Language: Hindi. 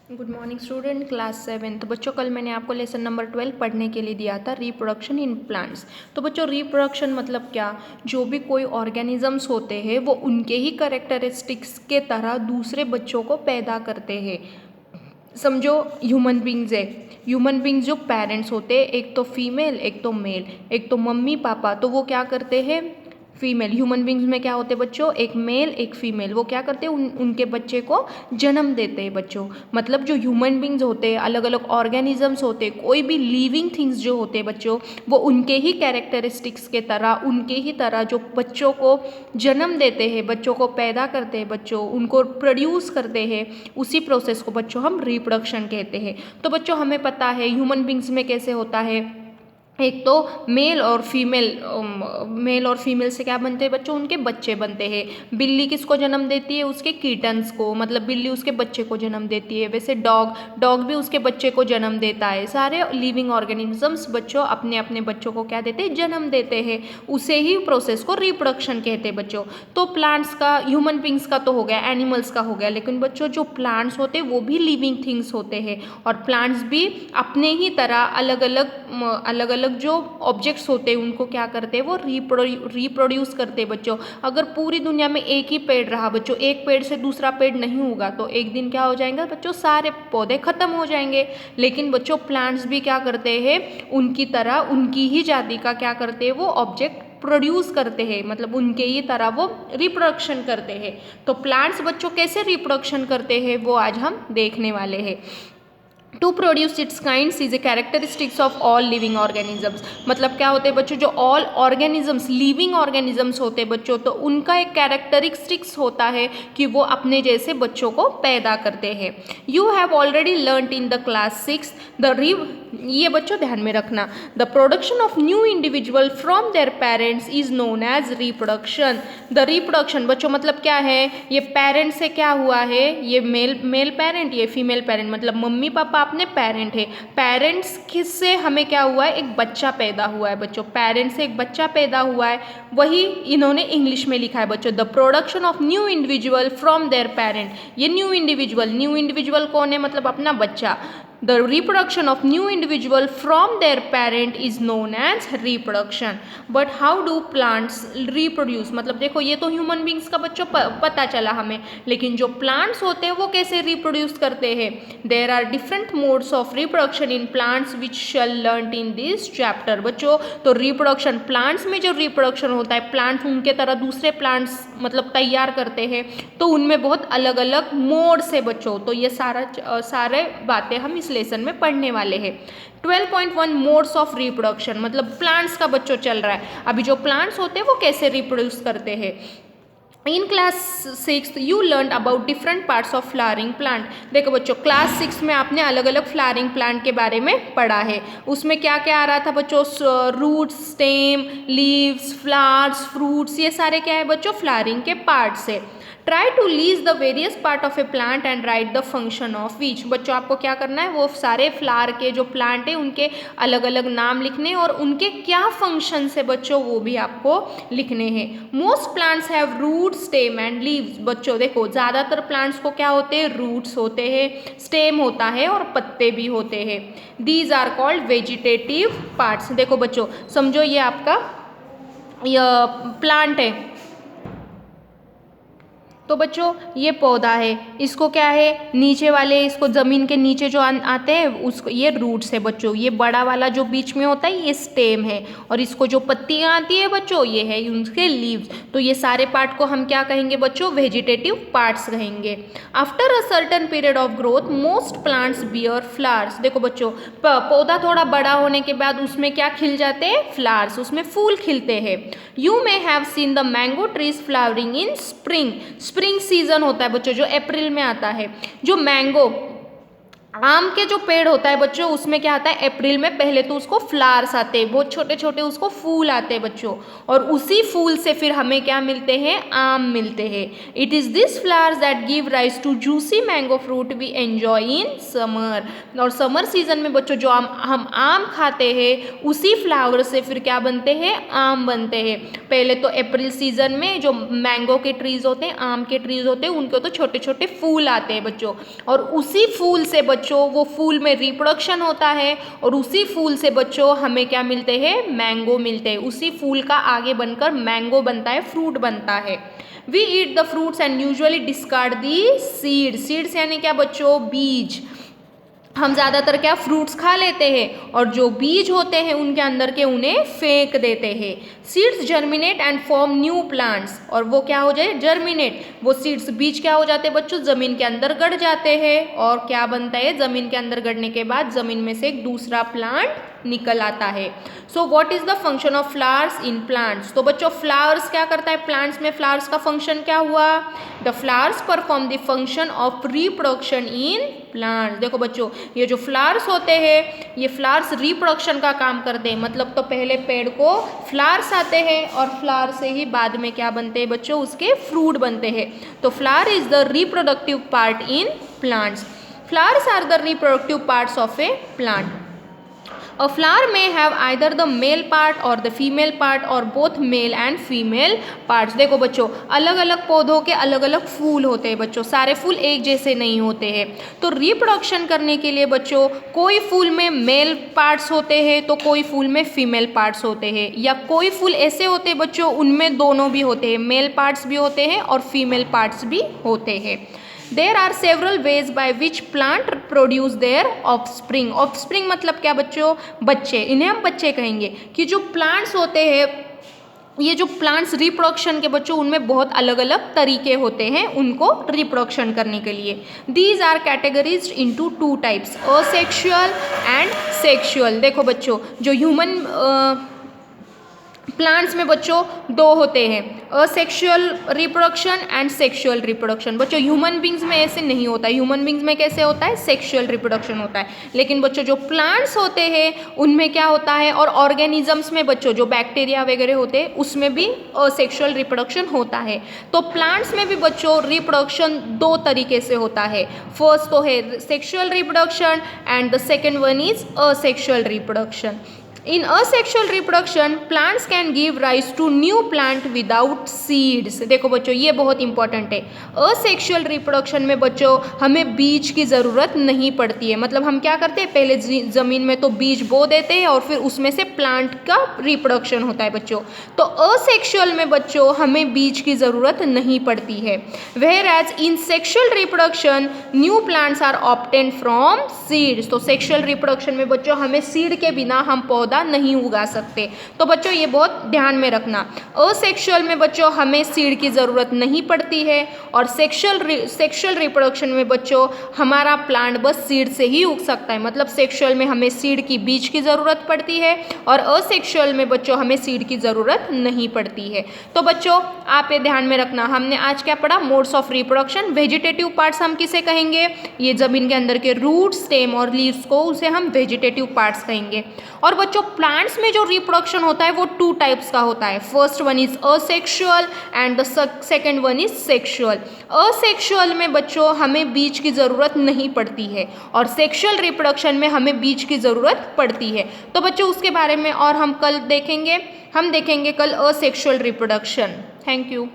Good morning student, class 7। तो बच्चों कल मैंने आपको लेसन नंबर 12 पढ़ने के लिए दिया था, रिप्रोडक्शन इन प्लांट्स। तो बच्चों रिप्रोडक्शन मतलब क्या, जो भी कोई ऑर्गेनिजम्स होते हैं वो उनके ही करेक्टरिस्टिक्स के तरह दूसरे बच्चों को पैदा करते हैं। समझो ह्यूमन बींग्स है, ह्यूमन बींग्स जो पेरेंट्स होते हैं, एक तो फीमेल एक तो मेल, एक तो मम्मी पापा, तो वो क्या करते हैं, फीमेल ह्यूमन बींग्स में क्या होते हैं बच्चों, एक मेल एक फीमेल, वो क्या करते हैं उनके बच्चे को जन्म देते हैं बच्चों। मतलब जो ह्यूमन बींग्स होते हैं, अलग अलग ऑर्गेनिजम्स होते हैं, कोई भी लिविंग थिंग्स जो होते हैं बच्चों, वो उनके ही कैरेक्टरिस्टिक्स के तरह, उनके ही तरह जो बच्चों को जन्म देते हैं, बच्चों को पैदा करते हैं, बच्चों उनको प्रोड्यूस करते हैं, उसी प्रोसेस को बच्चों हम रिप्रोडक्शन कहते हैं। तो बच्चों हमें पता है ह्यूमन बींग्स में कैसे होता है, एक तो मेल और फीमेल, मेल और फीमेल से क्या बनते हैं बच्चों, उनके बच्चे बनते हैं। बिल्ली किसको जन्म देती है, उसके कीटन्स को, मतलब बिल्ली उसके बच्चे को जन्म देती है। वैसे डॉग भी उसके बच्चे को जन्म देता है। सारे लिविंग ऑर्गेनिजम्स बच्चों अपने अपने बच्चों को क्या देते हैं, जन्म देते हैं। उसे ही प्रोसेस को रिप्रोडक्शन कहते हैं बच्चों। तो प्लांट्स का, ह्यूमन बींग्स का तो हो गया, एनिमल्स का हो गया, लेकिन बच्चों जो प्लांट्स होते हैं वो भी लिविंग थिंग्स होते हैं, और प्लांट्स भी अपने ही तरह अलग अलग जो ऑब्जेक्ट्स होते हैं उनको क्या करते हैं, वो रिप्रोड्यूस करते हैं बच्चों। अगर पूरी दुनिया में एक ही पेड़ रहा बच्चों, एक पेड़ से दूसरा पेड़ नहीं होगा, तो एक दिन क्या हो जाएगा बच्चों, सारे पौधे खत्म हो जाएंगे। लेकिन बच्चों प्लांट्स भी क्या करते हैं, उनकी तरह उनकी ही जाति का क्या करते हैं, वो ऑब्जेक्ट प्रोड्यूस करते हैं, मतलब उनके ही तरह वो रिप्रोडक्शन करते हैं। तो प्लांट्स बच्चों कैसे रिप्रोडक्शन करते हैं वो आज हम देखने वाले हैं। To produce its kinds is a characteristics of all living organisms. मतलब क्या होते हैं बच्चों, जो ऑल ऑर्गेनिजम्स, लिविंग ऑर्गेनिजम्स होते हैं बच्चों, तो उनका एक कैरेक्टरिस्टिक्स होता है कि वो अपने जैसे बच्चों को पैदा करते हैं। You have already learned in the class 6 ये बच्चों ध्यान में रखना, the production of new individual from their parents is known as reproduction. The reproduction बच्चों मतलब क्या है, ये पेरेंट से क्या हुआ है, ये मेल पेरेंट, ये फीमेल पेरेंट, मतलब मम्मी पापा अपने पेरेंट है। पेरेंट्स किससे हमें क्या हुआ है, एक बच्चा पैदा हुआ है बच्चों, पेरेंट्स से एक बच्चा पैदा हुआ है, वही इन्होंने इंग्लिश में लिखा है बच्चों, the production of new individual from there parent. ये न्यू इंडिविजुअल कौन है, मतलब अपना बच्चा। The reproduction of new individual from their parent is known as reproduction. But how do plants reproduce? मतलब देखो ये तो ह्यूमन बींग्स का बच्चों पता चला हमें, लेकिन जो प्लांट्स होते हैं वो कैसे रिप्रोड्यूस करते हैं। There are different modes of reproduction in plants which shall learnt in this chapter. बच्चों तो रिप्रोडक्शन, प्लांट्स में जो रिप्रोडक्शन होता है, प्लांट्स उनके तरह दूसरे प्लांट्स मतलब तैयार करते हैं, तो उनमें बहुत अलग अलग मोड्स है बच्चों। तो ये सारे बातें हम इस लेसन में पढ़ने वाले हैं। 12.1 मोड्स ऑफ रिप्रोडक्शन, मतलब प्लांट्स का बच्चों चल रहा है। अभी जो प्लांट्स होते हैं वो कैसे रिप्रोड्यूस करते हैं। In class 6 you learn about different parts of flowering plant. देखो बच्चों क्लास 6 में आपने अलग अलग फ्लावरिंग प्लांट के बारे में पढ़ा है। उसमें क्या क्या आ रहा था बच्चों, roots, stem, leaves, flowers, fruits, ये सारे क्या है बच्चों, फ्लावरिंग के पार्ट्स है। Try to list the various part of a plant and write the function of each. बच्चों आपको क्या करना है, वो सारे फ्लावर के जो प्लांट है उनके अलग अलग नाम लिखने, और उनके क्या फंक्शन है बच्चों वो भी आपको लिखने हैं। Most plants have root, stem and leaves. बच्चों देखो ज़्यादातर प्लांट्स को क्या होते हैं, रूट्स होते हैं, स्टेम होता है और पत्ते भी होते हैं। These are called vegetative parts. देखो बच्चों समझो ये आपका प्लांट है, तो बच्चों ये पौधा है, इसको क्या है, नीचे वाले, इसको ज़मीन के नीचे जो आते हैं उसको ये रूट्स है बच्चों। ये बड़ा वाला जो बीच में होता है ये स्टेम है, और इसको जो पत्तियाँ आती है बच्चों ये है उनके लीव्स। तो ये सारे पार्ट को हम क्या कहेंगे बच्चों, वेजिटेटिव पार्ट्स कहेंगे। After a certain period of growth most plants beer flowers. देखो बच्चों पौधा थोड़ा बड़ा होने के बाद उसमें क्या खिल जाते हैं, फ्लावर्स, उसमें फूल खिलते हैं। You may have seen the mango trees flowering in spring. Spring season होता है बच्चों जो अप्रैल में आता है। जो मैंगो आम के जो पेड़ होता है बच्चों, उसमें क्या आता है, अप्रैल में पहले तो उसको फ्लावर्स आते हैं, बहुत छोटे छोटे उसको फूल आते हैं बच्चों, और उसी फूल से फिर हमें क्या मिलते हैं, आम मिलते हैं। It is this flowers that give rise to juicy mango fruit we enjoy in summer. और समर सीजन में बच्चों जो हम आम खाते हैं, उसी फ्लावर से फिर क्या बनते हैं, आम बनते हैं। पहले तो अप्रैल सीजन में जो मैंगो के ट्रीज होते हैं, आम के ट्रीज होते हैं, उनके तो छोटे छोटे फूल आते हैं बच्चों, और उसी फूल से बच्चों वो फूल में रिप्रोडक्शन होता है, और उसी फूल से बच्चों हमें क्या मिलते हैं, मैंगो मिलते हैं। उसी फूल का आगे बनकर मैंगो बनता है, फ्रूट बनता है। We eat the fruits and usually discard the seed. Seeds यानी क्या बच्चों, बीज। हम ज़्यादातर क्या फ्रूट्स खा लेते हैं, और जो बीज होते हैं उनके अंदर के उन्हें फेंक देते हैं। Seeds germinate and form new plants, और वो क्या हो जाए, जर्मिनेट, वो सीड्स बीज क्या हो जाते हैं बच्चों, ज़मीन के अंदर गड़ जाते हैं, और क्या बनता है, ज़मीन के अंदर गड़ने के बाद ज़मीन में से एक दूसरा प्लांट निकल आता है। So what is the function of flowers in plants. तो बच्चों फ्लावर्स क्या करता है, प्लांट्स में फ्लावर्स का फंक्शन क्या हुआ, the flowers perform the function of reproduction in plants. देखो बच्चों, ये जो फ्लावर्स होते हैं, ये फ्लावर्स रिप्रोडक्शन का काम करते हैं। मतलब तो पहले पेड़ को फ्लावर्स आते हैं, और फ्लावर से ही बाद में क्या बनते हैं बच्चों, उसके फ्रूट बनते हैं। तो flower is the reproductive part in plants. Flowers are the reproductive parts of a plant. A flower may have either the male part or the female part or both male and female parts। देखो बच्चों, अलग अलग पौधों के अलग अलग फूल होते हैं बच्चों, सारे फूल एक जैसे नहीं होते हैं। तो रिप्रोडक्शन करने के लिए बच्चों कोई फूल में मेल पार्ट्स होते हैं तो कोई फूल में फीमेल पार्ट्स होते हैं, या कोई फूल ऐसे होते हैं बच्चों उनमें दोनों भी होते हैं, मेल पार्ट्स भी होते हैं और फीमेल पार्ट्स भी होते हैं। There are several ways by which plant produce their offspring। offspring मतलब क्या बच्चों, बच्चे, इन्हें हम बच्चे कहेंगे। कि जो प्लांट्स होते हैं, ये जो प्लांट्स रिप्रोडक्शन के बच्चों, उनमें बहुत अलग अलग तरीके होते हैं उनको रिप्रोडक्शन करने के लिए। These are categories into two types, asexual and sexual. देखो बच्चों, जो ह्यूमन प्लांट्स में बच्चों दो होते हैं, asexual reproduction and sexual reproduction. बच्चों ह्यूमन बींग्स में ऐसे नहीं होता है, ह्यूमन बींग्स में कैसे होता है, सेक्सुअल रिप्रोडक्शन होता है। लेकिन बच्चों जो प्लांट्स होते हैं उनमें क्या होता है, और ऑर्गेनिजम्स में बच्चों जो बैक्टीरिया वगैरह होते हैं उसमें भी असेक्सुअल रिप्रोडक्शन होता है। तो प्लांट्स में भी बच्चों रिप्रोडक्शन दो तरीके से होता है। फर्स्ट तो है sexual reproduction and the second one is asexual reproduction. In asexual reproduction, plants can give rise to new plant without seeds। देखो बच्चों, ये बहुत इंपॉर्टेंट है। asexual reproduction में बच्चों हमें बीज की ज़रूरत नहीं पड़ती है। मतलब हम क्या करते हैं, पहले ज़मीन में तो बीज बो देते हैं और फिर उसमें से प्लांट का रिप्रोडक्शन होता है बच्चों। तो asexual में बच्चों हमें बीज की ज़रूरत नहीं पड़ती है। whereas in sexual reproduction, new plants are obtained from seeds। तो sexual reproduction में बच्चों हमें सीड के बिना हम पौधा नहीं उगा सकते। तो बच्चों ये बहुत ध्यान में रखना। असेक्सुअल में बच्चों हमें सीड की ज़रूरत नहीं पड़ती है, और सेक्सुअल रिप्रोडक्शन में बच्चों हमारा प्लांट बस सीड से ही उग सकता है। मतलब सेक्सुअल में हमें सीड की बीज की ज़रूरत पड़ती है, और असेक्सुअल में बच्चों हमें सीड की ज़रूरत नहीं पड़ती है। तो बच्चों आप ये ध्यान में रखना। हमने आज क्या पढ़ा, modes of reproduction. Vegetative parts हम किसे कहेंगे, ये ज़मीन के अंदर के रूट, स्टेम और लीव्स को, उसे हम वेजिटेटिव पार्ट्स कहेंगे। और बच्चों प्लांट्स में जो रिप्रोडक्शन होता है वो टू टाइप्स का होता है। First one is asexual and the second one is sexual. Asexual में बच्चों हमें बीज की ज़रूरत नहीं पड़ती है, और सेक्सुअल रिप्रोडक्शन में हमें बीज की ज़रूरत पड़ती है। तो बच्चों उसके बारे में और हम कल देखेंगे, हम देखेंगे कल असेक्सुअल रिप्रोडक्शन। Thank you.